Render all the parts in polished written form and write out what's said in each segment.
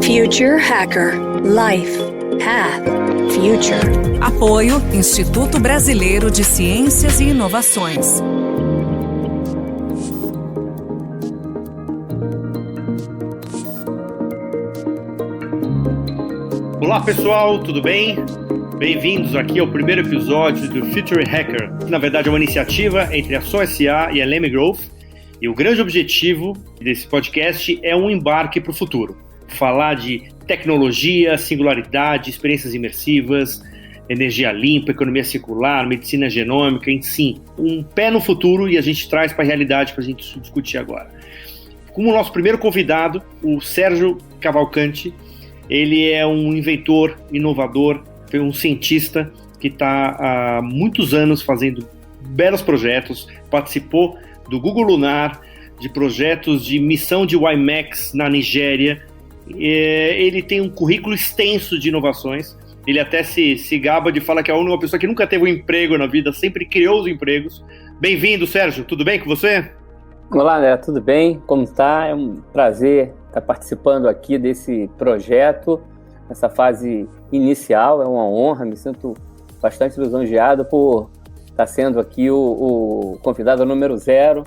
Future Hacker. Life. Path. Future. Apoio Instituto Brasileiro de Ciências e Inovações. Olá pessoal, tudo bem? Bem-vindos aqui ao primeiro episódio do Future Hacker, que na verdade é uma iniciativa entre a SoSA e a Leme Growth, e o grande objetivo desse podcast é um embarque para o futuro. Falar de tecnologia, singularidade, experiências imersivas, energia limpa, economia circular, medicina genômica, enfim, um pé no futuro, e a gente traz para a realidade para a gente discutir agora. Como nosso primeiro convidado, o Sérgio Cavalcanti. Ele é um inventor, inovador, um cientista que está há muitos anos fazendo belos projetos, participou do Google Lunar, de projetos de missão de WiMAX na Nigéria. Ele tem um currículo extenso de inovações. Ele até se gaba de falar que é a única pessoa que nunca teve um emprego na vida, sempre criou os empregos. Bem-vindo, Sérgio. Tudo bem com você? Olá, André. Tudo bem? Como está? É um prazer estar participando aqui desse projeto, nessa fase inicial. É uma honra, me sinto bastante lisonjeado por estar sendo aqui o convidado número 0.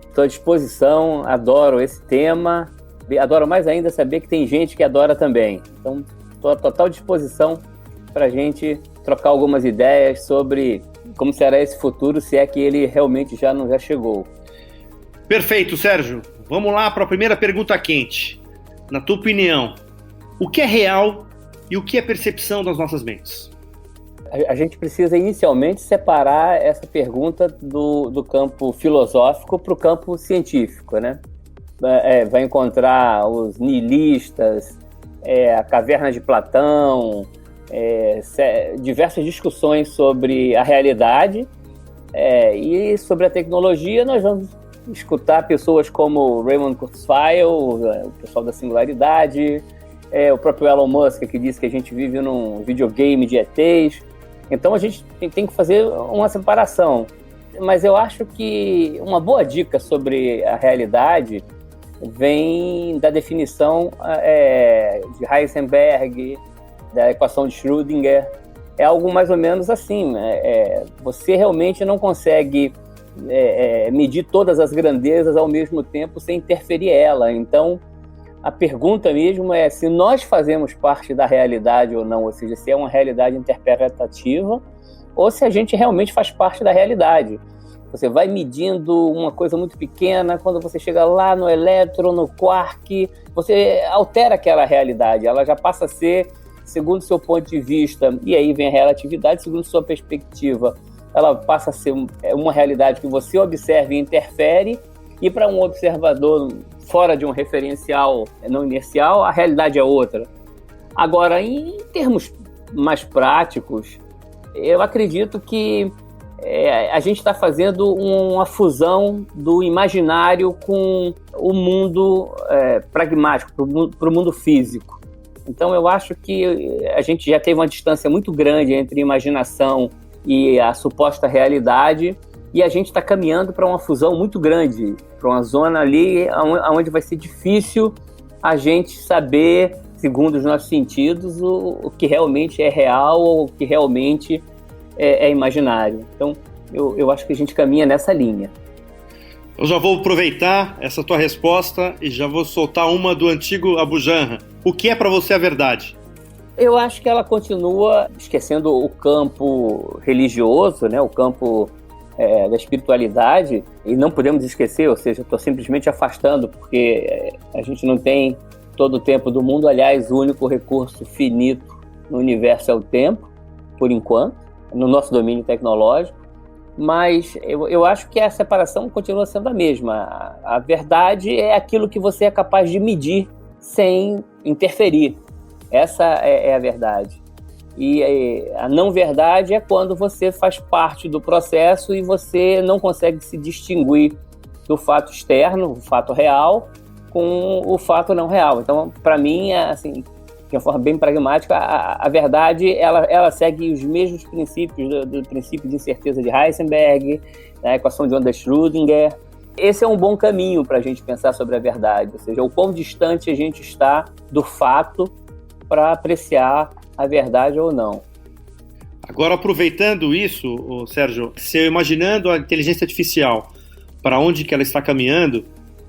Estou à disposição, adoro esse tema, adoro mais ainda saber que tem gente que adora também. Então, estou à total disposição para a gente trocar algumas ideias sobre como será esse futuro, se é que ele realmente já chegou. Perfeito, Sérgio. Vamos lá para a primeira pergunta quente. Na tua opinião, o que é real e o que é percepção das nossas mentes? A gente precisa inicialmente separar essa pergunta do campo filosófico para o campo científico, né? Vai encontrar os nihilistas, a caverna de Platão, diversas discussões sobre a realidade, e sobre a tecnologia nós vamos escutar pessoas como Raymond Kurzweil, o pessoal da singularidade, o próprio Elon Musk, que disse que a gente vive num videogame de ETs. Então a gente tem que fazer uma separação. Mas eu acho que uma boa dica sobre a realidade vem da definição de Heisenberg, da equação de Schrödinger. É algo mais ou menos assim, você realmente não consegue medir todas as grandezas ao mesmo tempo sem interferir ela. Então, a pergunta mesmo é se nós fazemos parte da realidade ou não, ou seja, se é uma realidade interpretativa ou se a gente realmente faz parte da realidade. Você vai medindo uma coisa muito pequena, quando você chega lá no elétron, no quark, você altera aquela realidade, ela já passa a ser, segundo o seu ponto de vista, e aí vem a relatividade, segundo sua perspectiva, ela passa a ser uma realidade que você observa e interfere, e para um observador fora de um referencial não inercial, a realidade é outra. Agora, em termos mais práticos, eu acredito que a gente está fazendo uma fusão do imaginário com o mundo pragmático, para o mundo físico. Então, eu acho que a gente já teve uma distância muito grande entre imaginação e a suposta realidade, e a gente está caminhando para uma fusão muito grande, para uma zona ali onde vai ser difícil a gente saber, segundo os nossos sentidos, o que realmente é real ou o que realmente é imaginário. Então, eu acho que a gente caminha nessa linha. Eu já vou aproveitar essa tua resposta e já vou soltar uma do antigo Abu Janra. O que é para você a verdade? Eu acho que ela continua esquecendo o campo religioso, né? O campo da espiritualidade, e não podemos esquecer, ou seja, estou simplesmente afastando, porque a gente não tem todo o tempo do mundo. Aliás, o único recurso finito no universo é o tempo, por enquanto, no nosso domínio tecnológico. Mas eu acho que a separação continua sendo a mesma. A verdade é aquilo que você é capaz de medir sem interferir. Essa é a verdade. E a não verdade é quando você faz parte do processo e você não consegue se distinguir do fato externo, o fato real, com o fato não real. Então, para mim, assim, de uma forma bem pragmática, a verdade ela segue os mesmos princípios do princípio de incerteza de Heisenberg, da equação de onda Schrödinger, Esse é um bom caminho para a gente pensar sobre a verdade, ou seja, o quão distante a gente está do fato para apreciar a verdade ou não. Agora, aproveitando isso, Sérgio, se eu imaginando a inteligência artificial, para onde que ela está caminhando,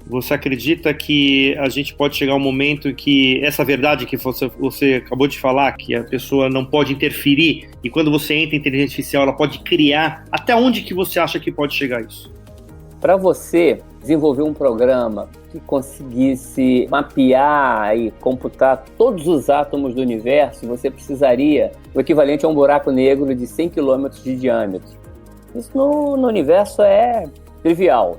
você acredita que a gente pode chegar a um momento em que essa verdade que você acabou de falar, que a pessoa não pode interferir, e quando você entra em inteligência artificial, ela pode criar, até onde que você acha que pode chegar isso? Para você desenvolver um programa que conseguisse mapear e computar todos os átomos do universo, você precisaria o equivalente a um buraco negro de 100 km de diâmetro. Isso no universo é trivial.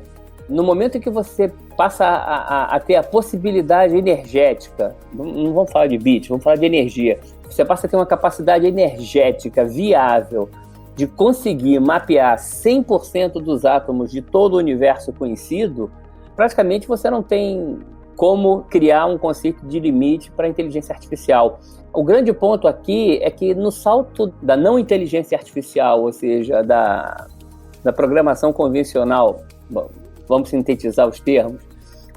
No momento em que você passa a ter a possibilidade energética, não vamos falar de bit, vamos falar de energia, você passa a ter uma capacidade energética viável de conseguir mapear 100% dos átomos de todo o universo conhecido, praticamente você não tem como criar um conceito de limite para a inteligência artificial. O grande ponto aqui é que no salto da não inteligência artificial, ou seja, da programação convencional, vamos sintetizar os termos,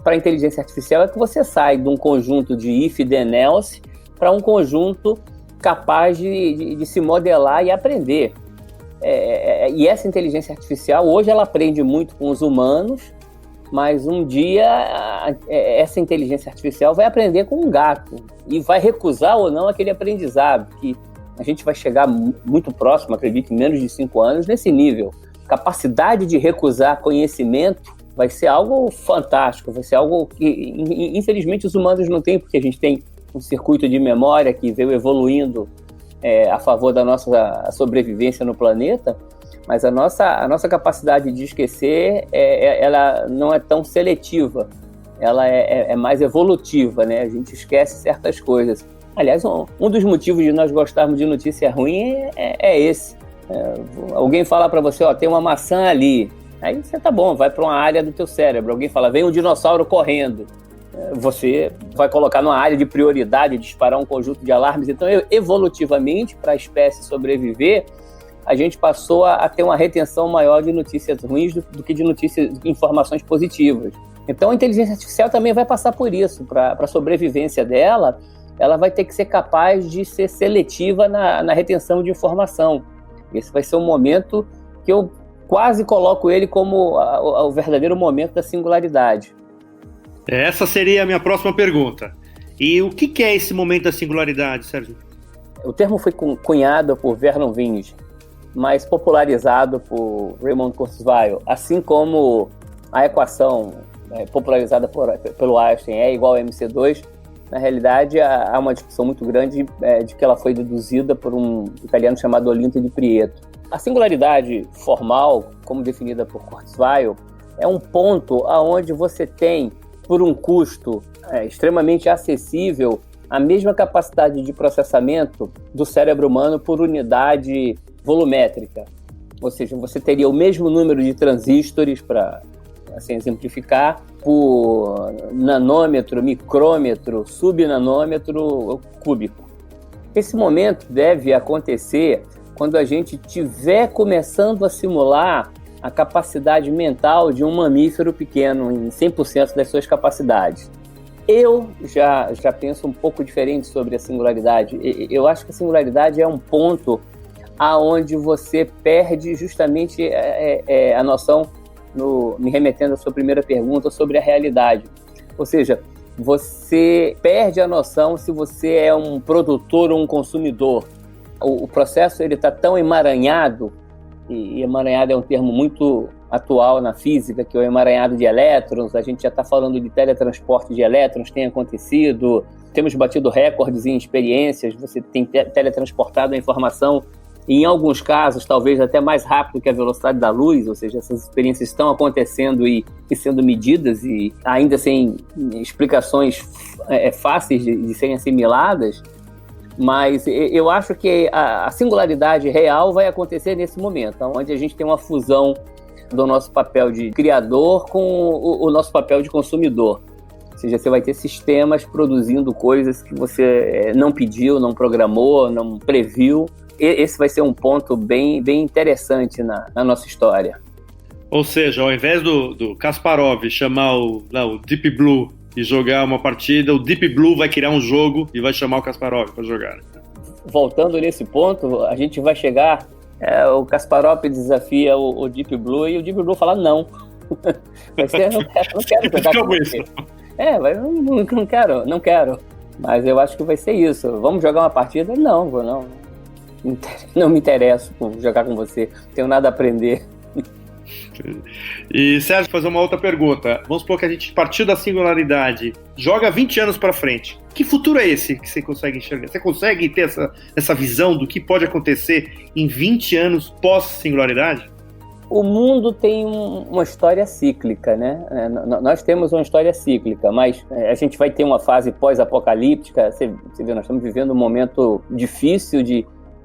para a inteligência artificial é que você sai de um conjunto de if, then, else para um conjunto capaz de se modelar e aprender. E essa inteligência artificial, hoje ela aprende muito com os humanos, mas um dia essa inteligência artificial vai aprender com um gato e vai recusar ou não aquele aprendizado, que a gente vai chegar muito próximo, acredito, em menos de 5 anos, nesse nível. Capacidade de recusar conhecimento vai ser algo fantástico, vai ser algo que, infelizmente, os humanos não têm, porque a gente tem um circuito de memória que veio evoluindo a favor da nossa sobrevivência no planeta, mas a nossa capacidade de esquecer, ela não é tão seletiva, ela é mais evolutiva, né? A gente esquece certas coisas. Aliás, um dos motivos de nós gostarmos de notícia ruim é esse. Alguém fala para você, tem uma maçã ali, aí você tá bom, vai para uma área do teu cérebro. Alguém fala, vem um dinossauro correndo. Você vai colocar numa área de prioridade, disparar um conjunto de alarmes. Então, evolutivamente, para a espécie sobreviver, a gente passou a ter uma retenção maior de notícias ruins do que de informações positivas. Então, a inteligência artificial também vai passar por isso. Para a sobrevivência dela, ela vai ter que ser capaz de ser seletiva na retenção de informação. Esse vai ser um momento que eu quase coloco ele como o verdadeiro momento da singularidade. Essa seria a minha próxima pergunta. E o que é esse momento da singularidade, Sérgio? O termo foi cunhado por Vernon Vinge, mas popularizado por Raymond Kurzweil, assim como a equação popularizada pelo Einstein é igual a MC2. Na realidade, há uma discussão muito grande de que ela foi deduzida por um italiano chamado Olinto di Prieto. A singularidade formal, como definida por Kurzweil, é um ponto onde você tem, por um custo extremamente acessível, a mesma capacidade de processamento do cérebro humano por unidade volumétrica. Ou seja, você teria o mesmo número de transistores, para assim exemplificar, por nanômetro, micrômetro, subnanômetro cúbico. Esse momento deve acontecer quando a gente estiver começando a simular a capacidade mental de um mamífero pequeno em 100% das suas capacidades. Eu já penso um pouco diferente sobre a singularidade. Eu acho que a singularidade é um ponto aonde você perde justamente a noção, me remetendo à sua primeira pergunta, sobre a realidade. Ou seja, você perde a noção se você é um produtor ou um consumidor. O processo está tão emaranhado, e emaranhado é um termo muito atual na física, que é o emaranhado de elétrons. A gente já está falando de teletransporte de elétrons, tem acontecido, temos batido recordes em experiências, você tem teletransportado a informação, em alguns casos, talvez até mais rápido que a velocidade da luz, ou seja, essas experiências estão acontecendo e sendo medidas, e ainda sem explicações fáceis de serem assimiladas. Mas eu acho que a singularidade real vai acontecer nesse momento, onde a gente tem uma fusão do nosso papel de criador com o nosso papel de consumidor. Ou seja, você vai ter sistemas produzindo coisas que você não pediu, não programou, não previu. Esse vai ser um ponto bem interessante na nossa história. Ou seja, ao invés do Kasparov chamar o Deep Blue e jogar uma partida, o Deep Blue vai criar um jogo e vai chamar o Kasparov para jogar. Voltando nesse ponto, a gente vai chegar, o Kasparov desafia o Deep Blue e o Deep Blue fala não. Vai ser, não quero jogar com você. Não quero. Mas eu acho que vai ser isso. Vamos jogar uma partida? Não me interesso por jogar com você. Não tenho nada a aprender. E Sérgio, fazer uma outra pergunta. Vamos supor que a gente partiu da singularidade, joga 20 anos para frente. Que futuro é esse que você consegue enxergar? Você consegue ter essa visão do que pode acontecer em 20 anos pós-singularidade? O mundo tem uma história cíclica, né? Nós temos uma história cíclica, mas a gente vai ter uma fase pós-apocalíptica. Você vê, nós estamos vivendo um momento difícil,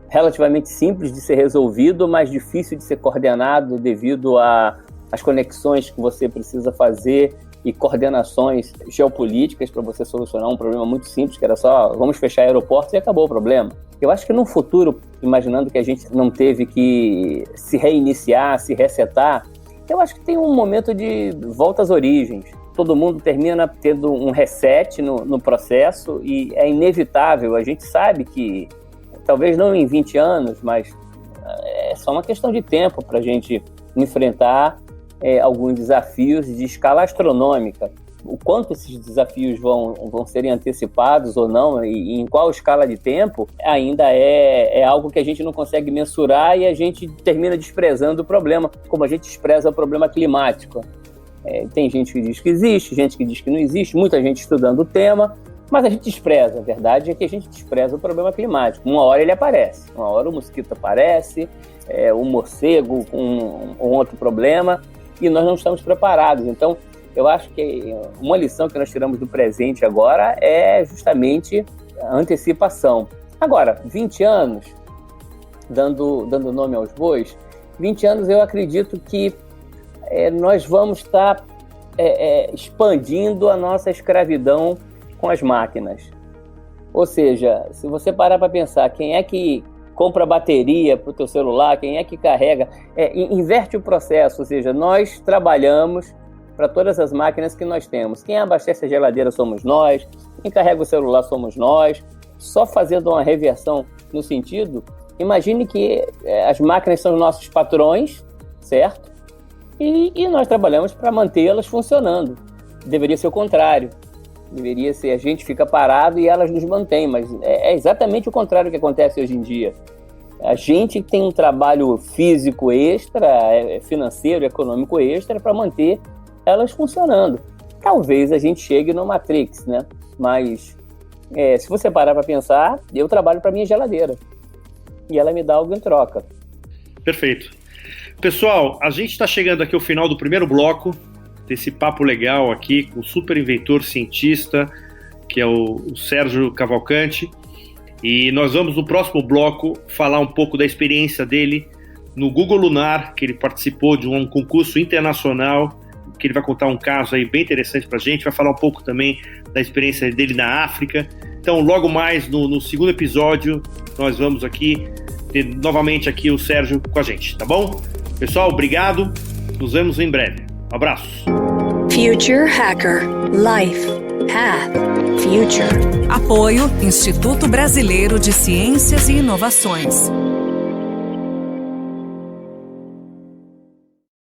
relativamente simples de ser resolvido, mas difícil de ser coordenado devido às conexões que você precisa fazer e coordenações geopolíticas para você solucionar um problema muito simples, que era só vamos fechar aeroportos e acabou o problema. Eu acho que no futuro, imaginando que a gente não teve que se reiniciar, se resetar, eu acho que tem um momento de volta às origens. Todo mundo termina tendo um reset no processo e é inevitável. A gente sabe que talvez não em 20 anos, mas é só uma questão de tempo para a gente enfrentar alguns desafios de escala astronômica. O quanto esses desafios vão serem antecipados ou não, e em qual escala de tempo, ainda é algo que a gente não consegue mensurar e a gente termina desprezando o problema, como a gente despreza o problema climático. Tem gente que diz que existe, gente que diz que não existe, muita gente estudando o tema, mas a gente despreza. A verdade é que a gente despreza o problema climático. Uma hora ele aparece, uma hora o mosquito aparece, o morcego com um outro problema, e nós não estamos preparados. Então, eu acho que uma lição que nós tiramos do presente agora é justamente a antecipação. Agora, 20 anos, dando nome aos bois, 20 anos eu acredito que nós vamos estar expandindo a nossa escravidão com as máquinas. Ou seja, se você parar para pensar, quem é que compra bateria para o teu celular, quem é que carrega, inverte o processo, ou seja, nós trabalhamos para todas as máquinas que nós temos. Quem abastece a geladeira somos nós, quem carrega o celular somos nós. Só fazendo uma reversão no sentido, imagine que as máquinas são os nossos patrões, certo? E nós trabalhamos para mantê-las funcionando. Deveria ser o contrário. Deveria ser a gente fica parado e elas nos mantêm, mas é exatamente o contrário que acontece hoje em dia. A gente tem um trabalho físico extra, financeiro, econômico extra para manter elas funcionando. Talvez a gente chegue no Matrix, né? Mas se você parar para pensar, eu trabalho para minha geladeira e ela me dá algo em troca. Perfeito. Pessoal, a gente está chegando aqui ao final do primeiro bloco desse papo legal aqui com o super inventor cientista, que é o Sérgio Cavalcanti, e nós vamos no próximo bloco falar um pouco da experiência dele no Google Lunar, que ele participou de um concurso internacional, que ele vai contar um caso aí bem interessante pra gente, vai falar um pouco também da experiência dele na África. Então, logo mais no segundo episódio, nós vamos aqui ter novamente aqui o Sérgio com a gente, tá bom? Pessoal, obrigado, nos vemos em breve. Um abraço. Future Hacker. Life. Path. Future. Apoio Instituto Brasileiro de Ciências e Inovações.